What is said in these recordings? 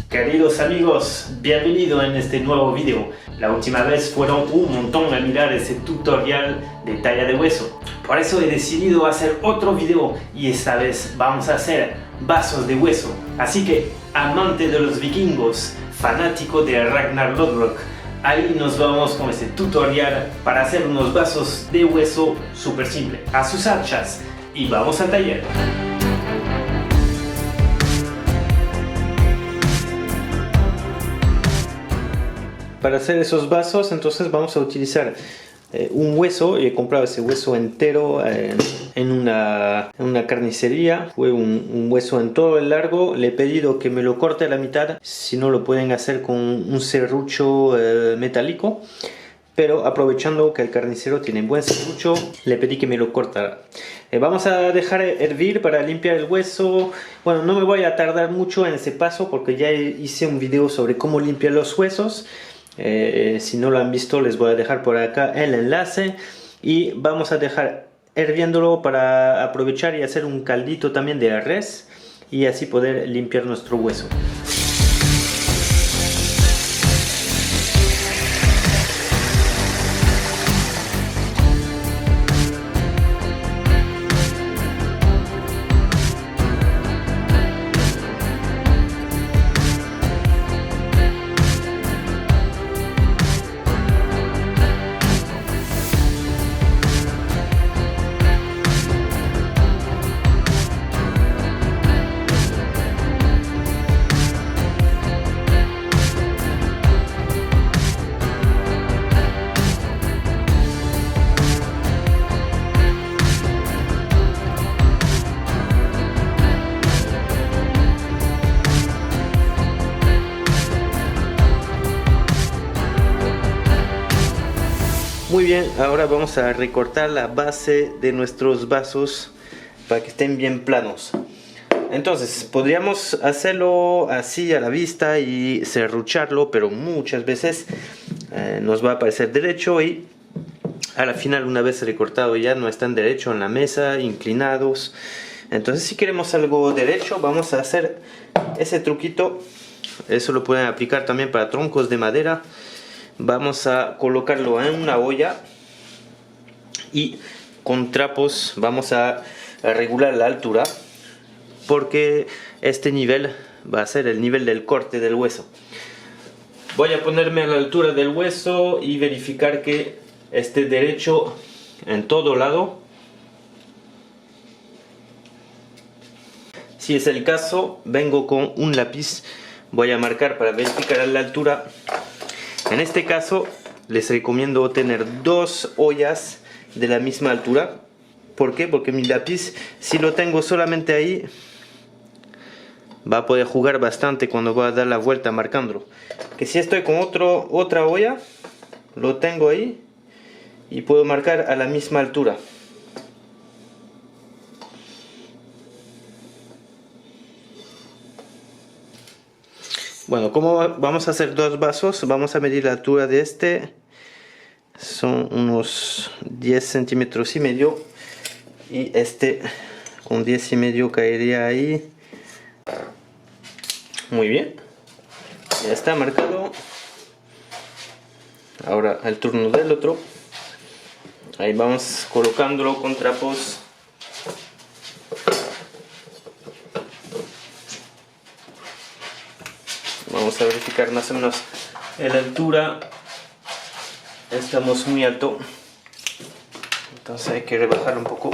Queridos amigos, bienvenido en este nuevo video. La última vez fueron un montón a mirar ese tutorial de talla de hueso. Por eso he decidido hacer otro video y esta vez vamos a hacer vasos de hueso. Así que, amante de los vikingos, fanático de Ragnar Lodbrok, ahí nos vamos con este tutorial para hacer unos vasos de hueso súper simple. A sus anchas y vamos al taller. Para hacer esos vasos, entonces vamos a utilizar un hueso. He comprado ese hueso entero en una carnicería. Fue un hueso en todo el largo. Le he pedido que me lo corte a la mitad. Si no, lo pueden hacer con un serrucho metálico. Pero aprovechando que el carnicero tiene buen serrucho, le pedí que me lo cortara. Vamos a dejar hervir para limpiar el hueso. Bueno, no me voy a tardar mucho en ese paso porque ya hice un video sobre cómo limpiar los huesos. Si no lo han visto, les voy a dejar por acá el enlace. Y vamos a dejar hirviéndolo para aprovechar y hacer un caldito también de res y así poder limpiar nuestro hueso. Muy bien, ahora vamos a recortar la base de nuestros vasos para que estén bien planos. Entonces, podríamos hacerlo así a la vista y serrucharlo, pero muchas veces nos va a parecer derecho y a la final, una vez recortado, ya no están derecho en la mesa, inclinados. Entonces, si queremos algo derecho, vamos a hacer ese truquito. Eso lo pueden aplicar también para troncos de madera. Vamos a colocarlo en una olla y con trapos vamos a regular la altura, porque este nivel va a ser el nivel del corte del hueso. Voy a ponerme a la altura del hueso y verificar que esté derecho en todo lado. Si es el caso, vengo con un lápiz, voy a marcar para verificar la altura. En este caso les recomiendo tener dos ollas de la misma altura. ¿Por qué? Porque mi lápiz, si lo tengo solamente ahí, va a poder jugar bastante cuando va a dar la vuelta marcándolo. Que si estoy con otra olla, lo tengo ahí y puedo marcar a la misma altura. Bueno, como vamos a hacer dos vasos, vamos a medir la altura de este. Son unos 10 centímetros y medio. Y este con 10 y medio caería ahí. Muy bien. Ya está marcado. Ahora el turno del otro. Ahí vamos colocándolo con trapos. Vamos a verificar más o menos la altura. Estamos muy alto, entonces hay que rebajar un poco.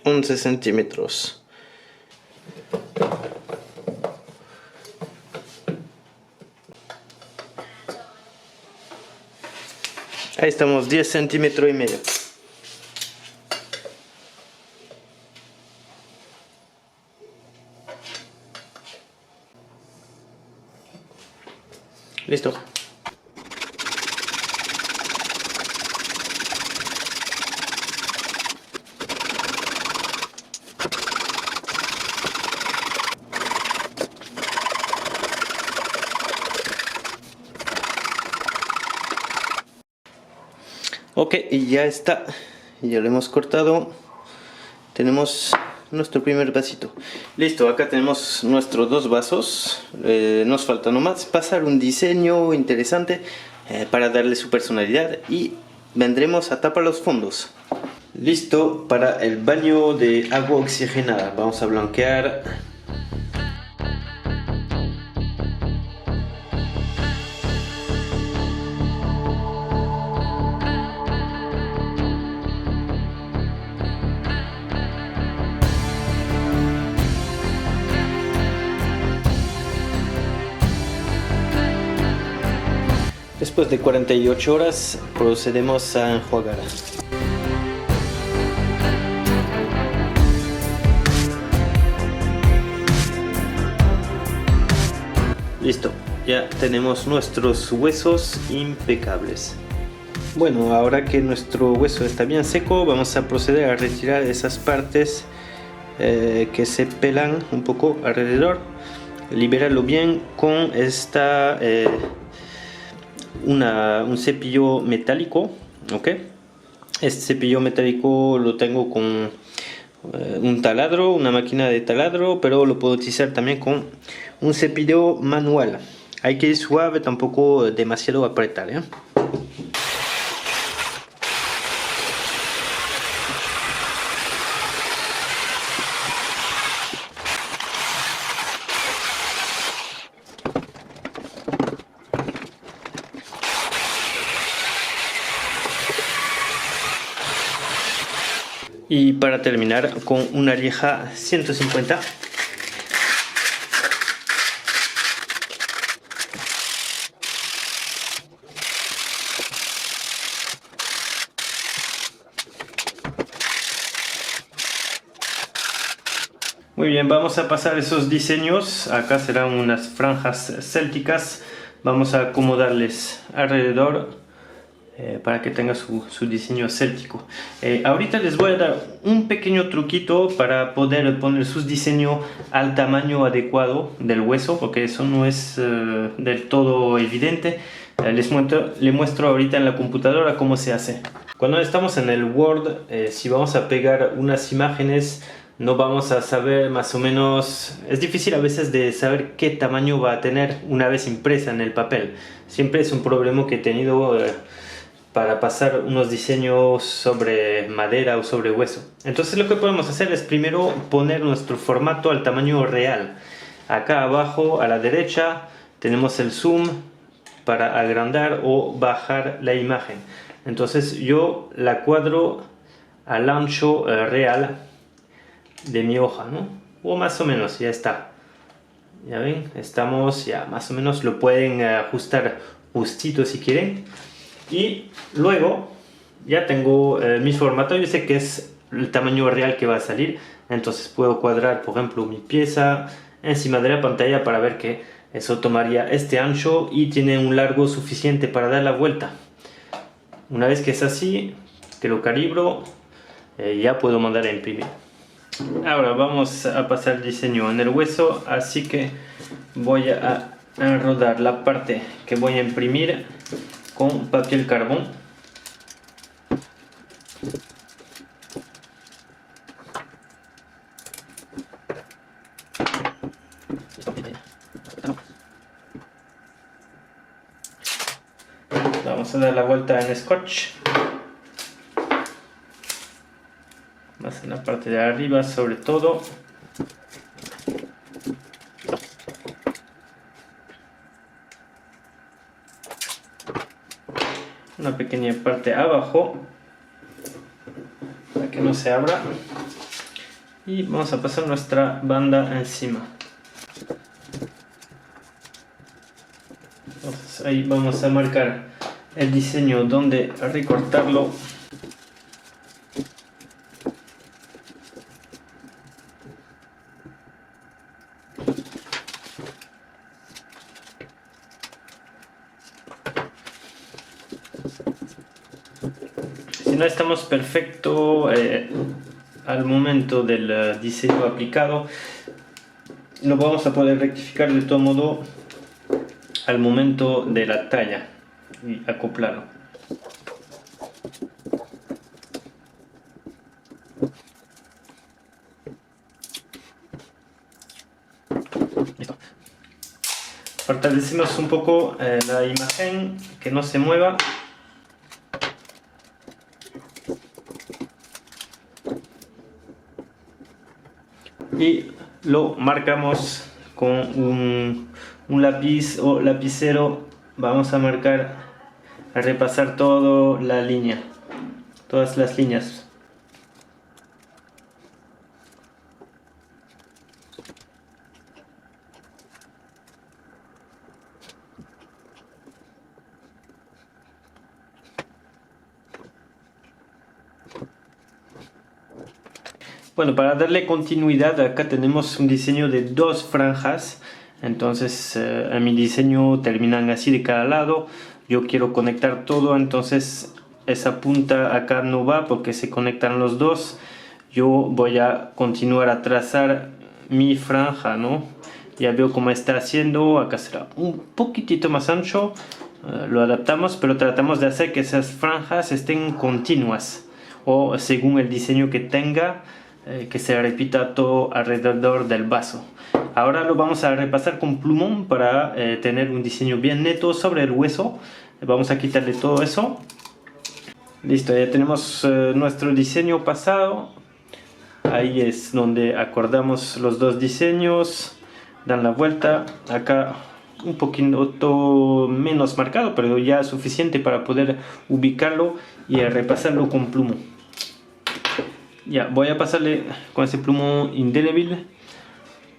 $11 centímetros. Ahí estamos, 10 centímetros y medio. Listo. Ok, y ya está. Ya lo hemos cortado. tenemos nuestro primer vasito. Listo, acá tenemos nuestros dos vasos. Nos falta nomás pasar un diseño interesante para darle su personalidad y vendremos a tapar los fondos. Listo para el baño de agua oxigenada. Vamos a blanquear. Después de 48 horas procedemos a enjuagar. Listo, ya tenemos nuestros huesos impecables. Bueno, ahora que nuestro hueso está bien seco, vamos a proceder a retirar esas partes que se pelan un poco alrededor. Liberarlo bien con un cepillo metálico, ¿ok? Este cepillo metálico lo tengo con un taladro, una máquina de taladro, pero lo puedo utilizar también con un cepillo manual. Hay que ir suave, tampoco demasiado apretar, ¿eh? Y para terminar con una lija 150. Muy bien, vamos a pasar esos diseños. Acá serán unas franjas célticas. Vamos a acomodarles alrededor para que tenga su diseño céltico. Ahorita les voy a dar un pequeño truquito para poder poner su diseño al tamaño adecuado del hueso, porque eso no es del todo evidente. Les muestro ahorita en la computadora cómo se hace. Cuando estamos en el Word, si vamos a pegar unas imágenes, no vamos a saber más o menos, es difícil a veces de saber qué tamaño va a tener una vez impresa en el papel. Siempre es un problema que he tenido para pasar unos diseños sobre madera o sobre hueso. Entonces lo que podemos hacer es primero poner nuestro formato al tamaño real. Acá abajo a la derecha tenemos el zoom para agrandar o bajar la imagen. Entonces yo la cuadro al ancho real de mi hoja, ¿no? O más o menos, ya está. Ya ven, estamos ya más o menos, lo pueden ajustar justito si quieren. Y luego ya tengo mi formato, yo sé que es el tamaño real que va a salir, entonces puedo cuadrar por ejemplo mi pieza encima de la pantalla para ver que eso tomaría este ancho y tiene un largo suficiente para dar la vuelta. Una vez que es así, que lo calibro, ya puedo mandar a imprimir. Ahora vamos a pasar el diseño en el hueso, así que voy a enrodar la parte que voy a imprimir con papel carbón. Vamos a dar la vuelta en scotch, más en la parte de arriba sobre todo. Una pequeña parte abajo para que no se abra y vamos a pasar nuestra banda encima. Entonces ahí vamos a marcar el diseño donde recortarlo. Si no estamos perfecto al momento del diseño aplicado, lo vamos a poder rectificar de todo modo al momento de la talla y acoplarlo. Fortalecemos un poco la imagen, que no se mueva. Y lo marcamos con un lápiz o lapicero. Vamos a marcar, a repasar toda la línea, todas las líneas. Bueno, para darle continuidad, acá tenemos un diseño de 2 franjas. Entonces, en mi diseño terminan así de cada lado. Yo quiero conectar todo, entonces esa punta acá no va porque se conectan los dos. Yo voy a continuar a trazar mi franja, ¿no? Ya veo cómo está haciendo. Acá será un poquitito más ancho. Lo adaptamos, pero tratamos de hacer que esas franjas estén continuas, o según el diseño que tenga, que se repita todo alrededor del vaso. Ahora lo vamos a repasar con plumón para tener un diseño bien neto sobre el hueso. Vamos a quitarle todo eso. Listo, ya tenemos nuestro diseño pasado. Ahí es donde acordamos los dos diseños. Dan la vuelta. Acá un poquito menos marcado, pero ya suficiente para poder ubicarlo y repasarlo con plumón. Ya, voy a pasarle con ese plumón indeleble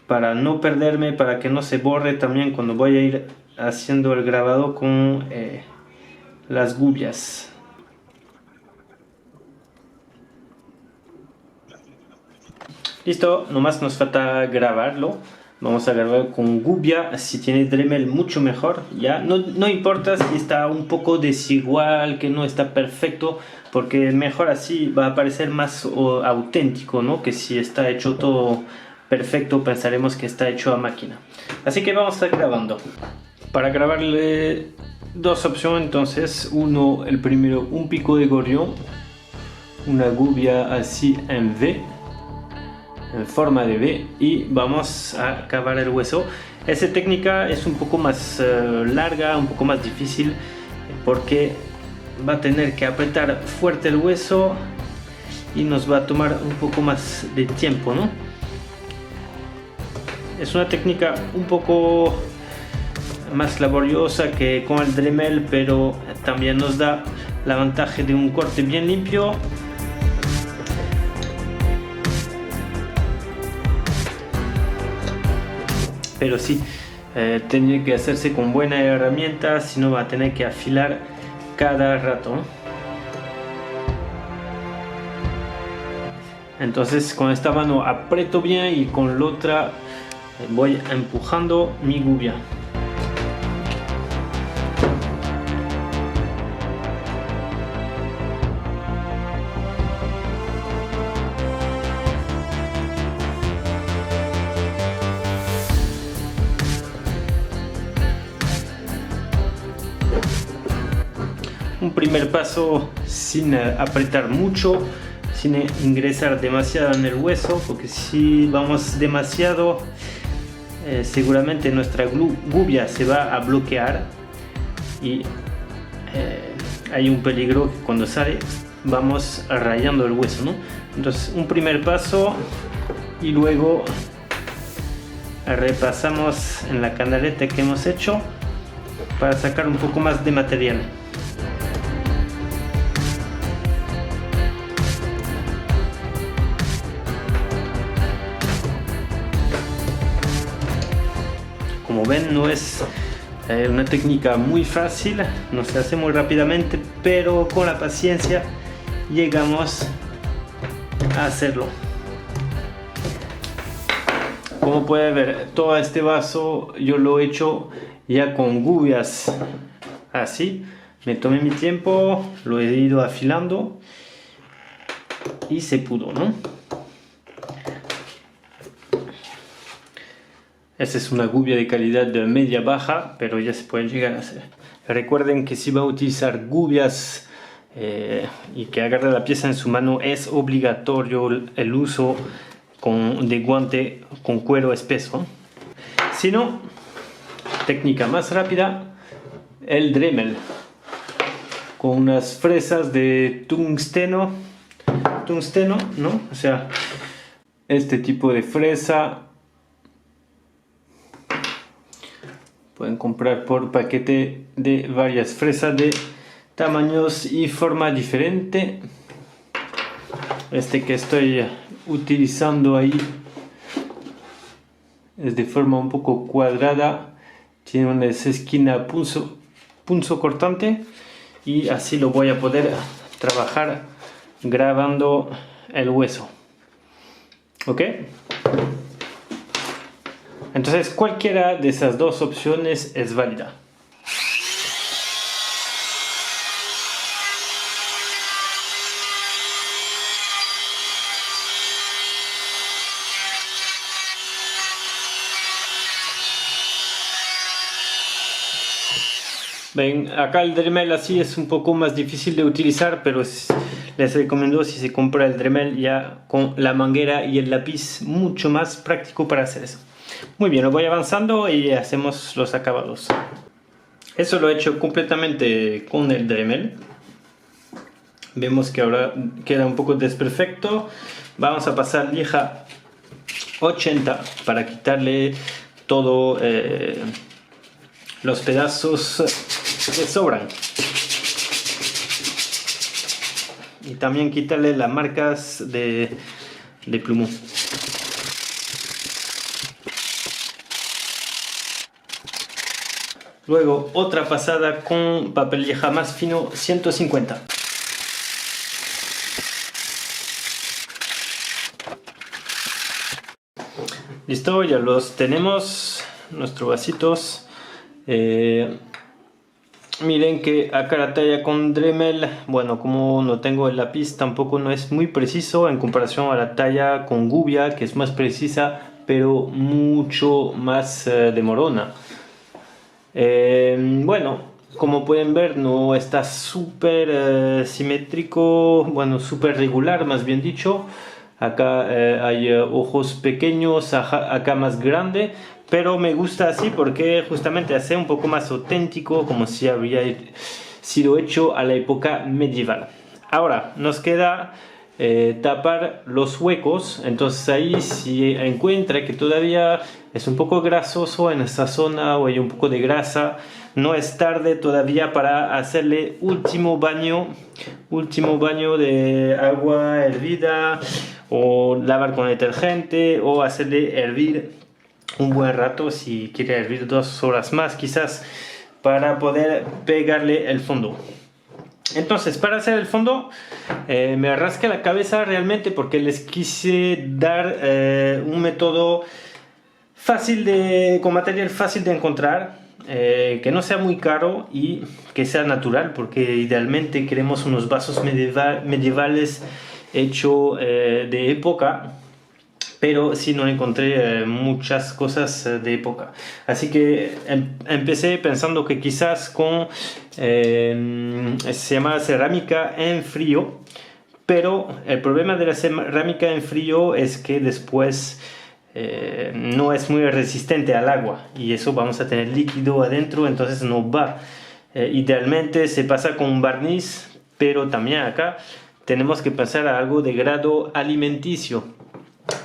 para no perderme, para que no se borre también cuando voy a ir haciendo el grabado con las gubias. Listo, nomás nos falta grabarlo. Vamos a grabar con gubia. Si tiene Dremel, mucho mejor. Ya no importa si está un poco desigual, que no está perfecto, porque mejor así va a parecer más auténtico, ¿no? Que si está hecho todo perfecto, pensaremos que está hecho a máquina. Así que vamos a estar grabando. Para grabarle dos opciones, entonces, el primero, un pico de gorrión, una gubia así en V, en forma de V, y vamos a cavar el hueso. Esa técnica es un poco más larga, un poco más difícil, porque va a tener que apretar fuerte el hueso y nos va a tomar un poco más de tiempo, ¿no? Es una técnica un poco más laboriosa que con el Dremel, pero también nos da la ventaja de un corte bien limpio. Pero sí, tiene que hacerse con buena herramienta, si no va a tener que afilar cada rato. Entonces con esta mano aprieto bien y con la otra voy empujando mi gubia. Un primer paso sin apretar mucho, sin ingresar demasiado en el hueso, porque si vamos demasiado, seguramente nuestra gubia se va a bloquear y hay un peligro que cuando sale vamos rayando el hueso, ¿no? Entonces un primer paso y luego repasamos en la canaleta que hemos hecho para sacar un poco más de material. Como ven, no es una técnica muy fácil, no se hace muy rápidamente, pero con la paciencia llegamos a hacerlo. Como puede ver, todo este vaso yo lo he hecho ya con gubias así. Me tomé mi tiempo, lo he ido afilando y se pudo, ¿no? Esta es una gubia de calidad de media baja, pero ya se puede llegar a hacer. Recuerden que si va a utilizar gubias y que agarre la pieza en su mano, es obligatorio el uso de guante con cuero espeso. Si no, técnica más rápida, el Dremel, con unas fresas de tungsteno, ¿no? O sea, este tipo de fresa. Pueden comprar por paquete de varias fresas de tamaños y forma diferente. Este que estoy utilizando ahí es de forma un poco cuadrada, tiene una esquina punzo cortante, y así lo voy a poder trabajar grabando el hueso. ¿Ok? Entonces cualquiera de esas dos opciones es válida. Ven, acá el Dremel así es un poco más difícil de utilizar, pero les recomiendo si se compra el Dremel ya con la manguera y el lápiz, mucho más práctico para hacer eso. Muy bien, lo voy avanzando y hacemos los acabados. Eso lo he hecho completamente con el Dremel. Vemos que ahora queda un poco desperfecto. Vamos a pasar lija 80 para quitarle todo los pedazos que sobran. Y también quitarle las marcas de plumón. Luego otra pasada con papel lija más fino 150. Listo, ya los tenemos, nuestros vasitos. Miren que acá la talla con Dremel, bueno, como no tengo el lápiz, tampoco no es muy preciso en comparación a la talla con gubia, que es más precisa, pero mucho más demorona. Bueno, como pueden ver, no está súper simétrico, bueno, súper regular, más bien dicho. Acá hay ojos pequeños, acá más grande, pero me gusta así porque justamente hace un poco más auténtico, como si habría sido hecho a la época medieval. Ahora nos queda tapar los huecos. Entonces ahí, si encuentra que todavía es un poco grasoso en esta zona o hay un poco de grasa, no es tarde todavía para hacerle último baño de agua hervida, o lavar con detergente, o hacerle hervir un buen rato, si quiere hervir 2 horas más quizás, para poder pegarle el fondo. Entonces, para hacer el fondo me rasca la cabeza realmente porque les quise dar un método fácil con material fácil de encontrar, que no sea muy caro y que sea natural, porque idealmente queremos unos vasos medievales hechos de época, pero sí no encontré muchas cosas de época. Así que empecé pensando que quizás con se llama cerámica en frío, pero el problema de la cerámica en frío es que después no es muy resistente al agua, y eso vamos a tener líquido adentro, entonces no va. Idealmente se pasa con un barniz, pero también acá tenemos que pasar a algo de grado alimenticio.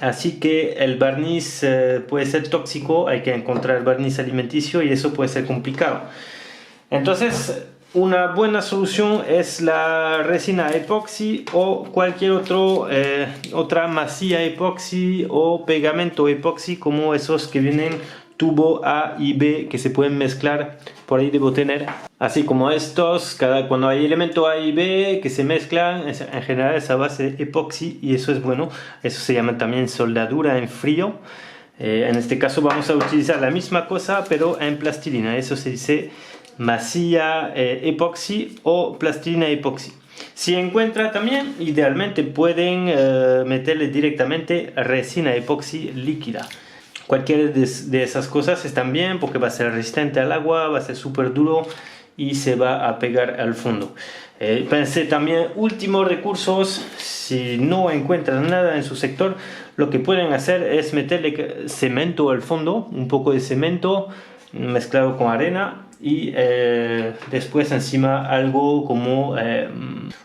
Así que el barniz puede ser tóxico, hay que encontrar barniz alimenticio y eso puede ser complicado. Entonces, una buena solución es la resina epoxi o cualquier otra masilla epoxi o pegamento epoxi, como esos que vienen tubo A y B, que se pueden mezclar. Por ahí debo tener, así como estos, cuando hay elemento A y B que se mezclan, en general es a base de epoxi, y eso es bueno. Eso se llama también soldadura en frío. En este caso vamos a utilizar la misma cosa pero en plastilina. Eso se dice masilla epoxi o plastilina epoxi. Si encuentra también, idealmente pueden meterle directamente resina epoxi líquida. Cualquiera de esas cosas están bien, porque va a ser resistente al agua, va a ser súper duro y se va a pegar al fondo. Pensé también, últimos recursos, si no encuentran nada en su sector, lo que pueden hacer es meterle cemento al fondo, un poco de cemento, mezclado con arena y después encima algo como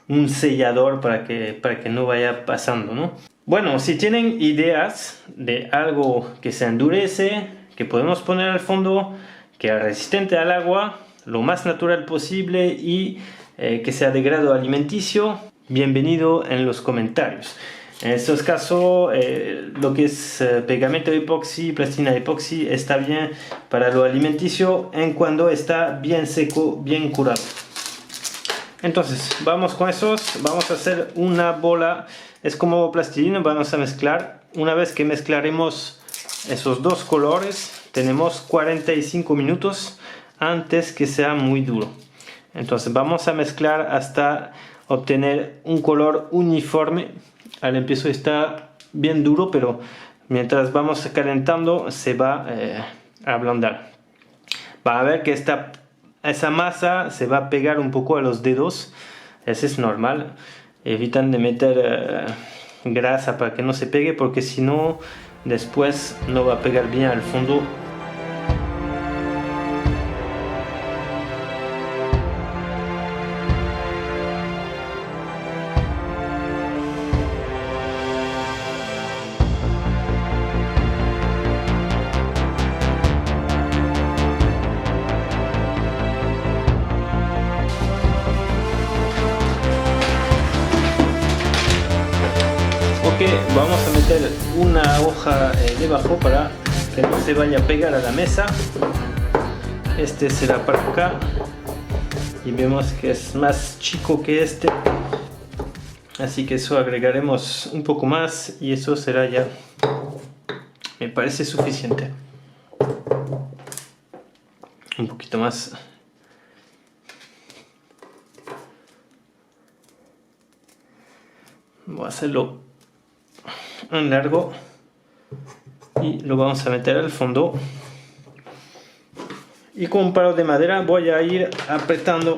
un sellador para que no vaya pasando, ¿no? Bueno, si tienen ideas de algo que se endurece, que podemos poner al fondo, que es resistente al agua, lo más natural posible y que sea de grado alimenticio, bienvenido en los comentarios. En estos casos, lo que es pegamento epoxi, plastilina epoxi, está bien para lo alimenticio en cuando está bien seco, bien curado. Entonces, vamos con esos, vamos a hacer una bola, es como plastilina, vamos a mezclar. Una vez que mezclaremos esos dos colores, tenemos 45 minutos antes que sea muy duro. Entonces, vamos a mezclar hasta obtener un color uniforme. Al empiezo está bien duro, pero mientras vamos calentando se va a ablandar. Va a ver que esa masa se va a pegar un poco a los dedos. Eso es normal. Evitan de meter grasa para que no se pegue, porque si no, después no va a pegar bien al fondo. Vamos a meter una hoja debajo para que no se vaya a pegar a la mesa. Este será para acá y vemos que es más chico que este, así que eso agregaremos un poco más y eso será ya, me parece suficiente. Un poquito más. Voy a hacerlo en largo y lo vamos a meter al fondo, y con un palo de madera voy a ir apretando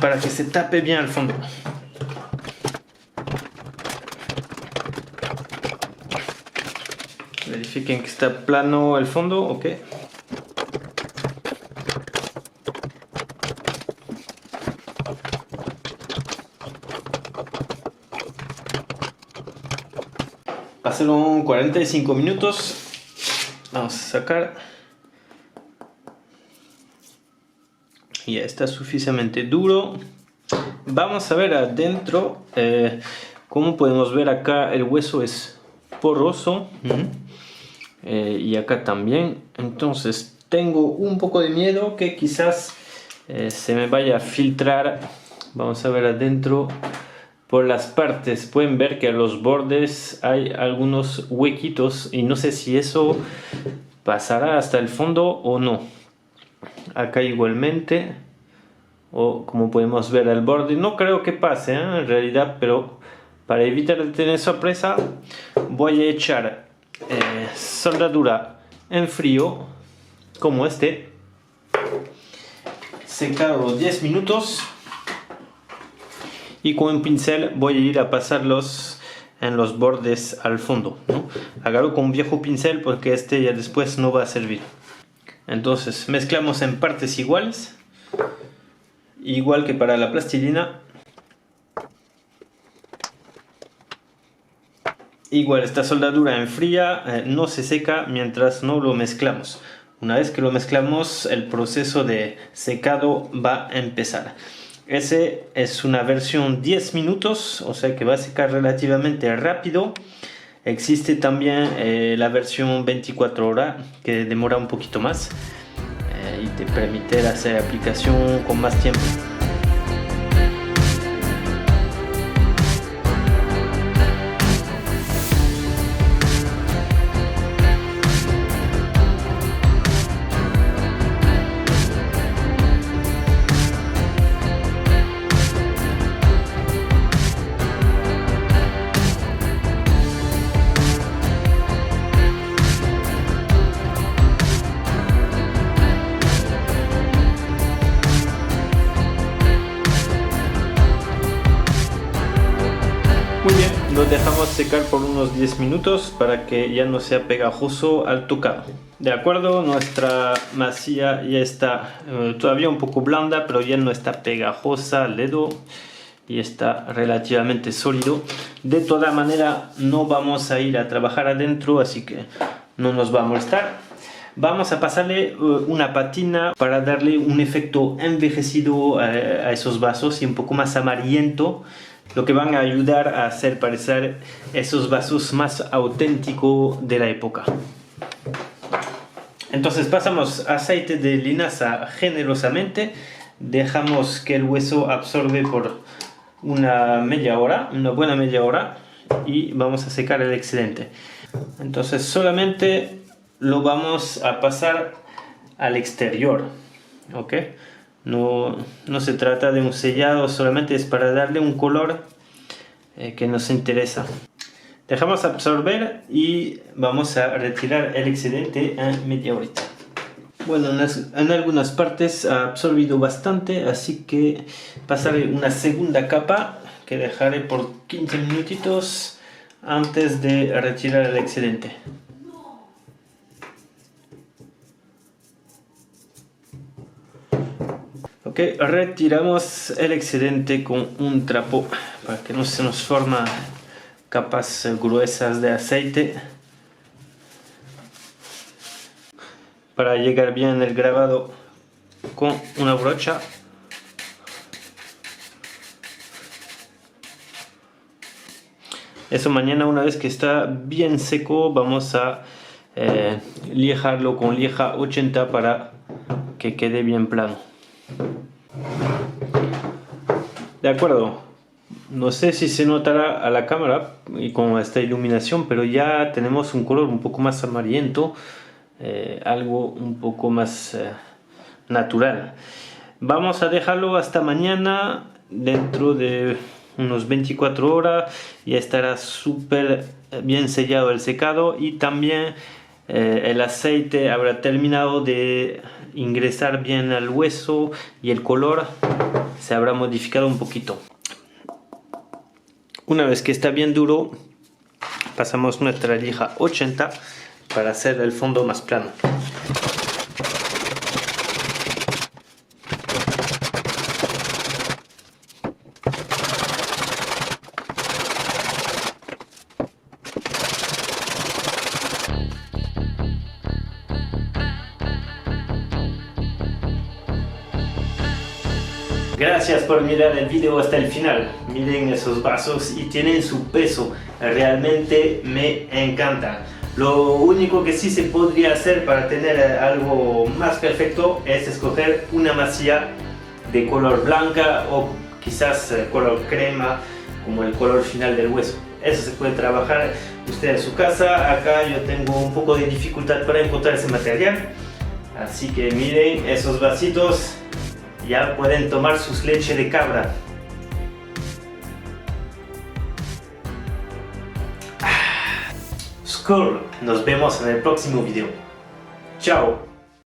para que se tape bien al fondo. Verifiquen que está plano el fondo, ok. Pasaron 45 minutos. Vamos a sacar. Ya está suficientemente duro. Vamos a ver adentro. Como podemos ver acá, el hueso es poroso. Y acá también. Entonces tengo un poco de miedo que quizás se me vaya a filtrar. Vamos a ver adentro. Por las partes pueden ver que a los bordes hay algunos huequitos y no sé si eso pasará hasta el fondo o no. Acá igualmente, o como podemos ver al borde, no creo que pase en realidad, pero para evitar tener sorpresa voy a echar soldadura en frío como este, secado 10 minutos. Y con un pincel voy a ir a pasarlos en los bordes al fondo, ¿no? Agarro con un viejo pincel porque este ya después no va a servir. Entonces mezclamos en partes iguales, igual que para la plastilina. Igual esta soldadura enfría, no se seca mientras no lo mezclamos. Una vez que lo mezclamos, el proceso de secado va a empezar. Ese es una versión 10 minutos, o sea que va a secar relativamente rápido. Existe también la versión 24 horas que demora un poquito más y te permite hacer aplicación con más tiempo. Muy bien, lo dejamos secar por unos 10 minutos para que ya no sea pegajoso al tocado. De acuerdo, nuestra masilla ya está todavía un poco blanda, pero ya no está pegajosa al dedo y está relativamente sólido. De toda manera, no vamos a ir a trabajar adentro, así que no nos va a molestar. Vamos a pasarle una patina para darle un efecto envejecido a esos vasos y un poco más amarillento, lo que van a ayudar a hacer parecer esos vasos más auténticos de la época. Entonces pasamos aceite de linaza generosamente, dejamos que el hueso absorbe por una buena media hora y vamos a secar el excedente. Entonces solamente lo vamos a pasar al exterior, ¿ok? No se trata de un sellado, solamente es para darle un color que nos interesa. Dejamos absorber y vamos a retirar el excedente en media horita. Bueno, en algunas partes ha absorbido bastante, así que pasaré una segunda capa que dejaré por 15 minutitos antes de retirar el excedente. Ok, retiramos el excedente con un trapo para que no se nos formen capas gruesas de aceite. Para llegar bien el grabado con una brocha. Eso mañana, una vez que está bien seco, vamos a lijarlo con lija 80 para que quede bien plano. De acuerdo, no sé si se notará a la cámara y con esta iluminación, pero ya tenemos un color un poco más amarillento, algo un poco más natural. Vamos a dejarlo hasta mañana. Dentro de unos 24 horas ya estará súper bien sellado el secado y también el aceite habrá terminado de ingresar bien al hueso y el color se habrá modificado un poquito. Una vez que está bien duro, pasamos nuestra lija 80 para hacer el fondo más plano. Gracias por mirar el video hasta el final. Miren esos vasos y tienen su peso. Realmente me encanta. Lo único que sí se podría hacer para tener algo más perfecto es escoger una masilla de color blanca o quizás color crema, como el color final del hueso. Eso se puede trabajar usted en su casa. Acá yo tengo un poco de dificultad para encontrar ese material. Así que miren esos vasitos. Ya pueden tomar sus leche de cabra. Skol, nos vemos en el próximo video. Chao.